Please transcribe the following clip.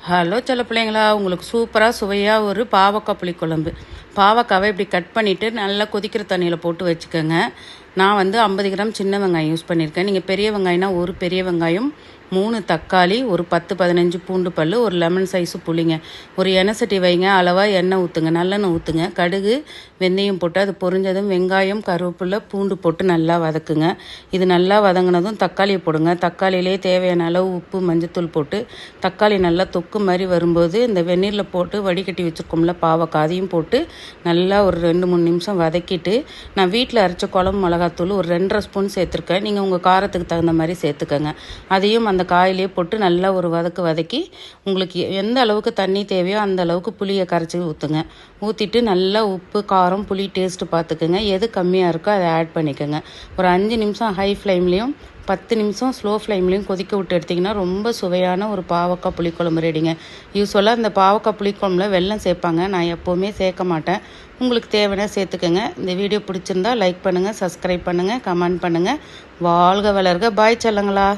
Hello செல்ல பிள்ளைங்களா, உங்களுக்கு சூப்பராக சுவையாக ஒரு பாவக்காய் புளிக்குழம்பு. பாவக்காவை இப்படி கட் பண்ணிவிட்டு நல்லா கொதிக்கிற தண்ணியில் போட்டு வச்சுக்கோங்க. நான் 50 கிராம் சின்ன வெங்காயம் யூஸ் பண்ணியிருக்கேன். நீங்கள் பெரிய வெங்காயம்னா ஒரு பெரிய வெங்காயம், 3 தக்காளி, ஒரு 10-15 பூண்டு பல், ஒரு லெமன் சைஸு புளிங்க. ஒரு எண்ணெய் சட்டி வைங்க, அளவாக எண்ணெய் ஊற்றுங்க, நல்லெண்ணெய் ஊற்றுங்க. கடுகு வெந்தயம் போட்டு அது பொரிஞ்சதும் வெங்காயம் கருவேப்பிலை பூண்டு போட்டு நல்லா வதக்குங்க. இது நல்லா வதங்கினதும் தக்காளியை போடுங்க. தக்காளியிலே தேவையான அளவு உப்பு மஞ்சத்தூள் போட்டு தக்காளி நல்லா தொக்கு மாதிரி வரும்போது இந்த வெந்நீரில் போட்டு வடிகட்டி வச்சுருக்கோம்ல பாவக்காய், அதையும் போட்டு நல்லா ஒரு 2-3 நிமிஷம் வதக்கிட்டு, நான் வீட்டில் அரைச்ச குழம்பு மிளகாத்தூள் ஒரு 2.5 ஸ்பூன் சேர்த்துருக்கேன். நீங்கள் உங்கள் காரத்துக்கு தகுந்த மாதிரி சேர்த்துக்கோங்க. அதையும் அந்த காயிலே போட்டு நல்லா ஒரு வதக்கி உங்களுக்கு எந்த அளவுக்கு தண்ணி தேவையோ அந்த அளவுக்கு புளியை கரைச்சி ஊற்றுங்க. ஊற்றிட்டு நல்லா உப்பு காரம் புளி டேஸ்ட்டு பார்த்துக்குங்க. எது கம்மியாக இருக்கோ அதை ஆட் பண்ணிக்கோங்க. ஒரு 5 நிமிஷம் ஹை ஃப்ளேம்லேயும் 10 நிமிஷம் ஸ்லோ ஃப்ளேம்லேயும் கொதிக்க விட்டு எடுத்திங்கன்னா ரொம்ப சுவையான ஒரு பாவக்காய் புளிக்குழம்பு ரெடிங்க. யூஸ்வலாக இந்த பாவக்காய் புளிக்குழம்புல வெல்லம் சேர்ப்பாங்க. நான் எப்போவுமே சேர்க்க மாட்டேன். உங்களுக்கு தேவைன்னா சேர்த்துக்கோங்க. இந்த வீடியோ பிடிச்சிருந்தா லைக் பண்ணுங்கள், சப்ஸ்கிரைப் பண்ணுங்கள், கமெண்ட் பண்ணுங்கள். வாழ்க வளர்க. பாய் செல்லங்களா.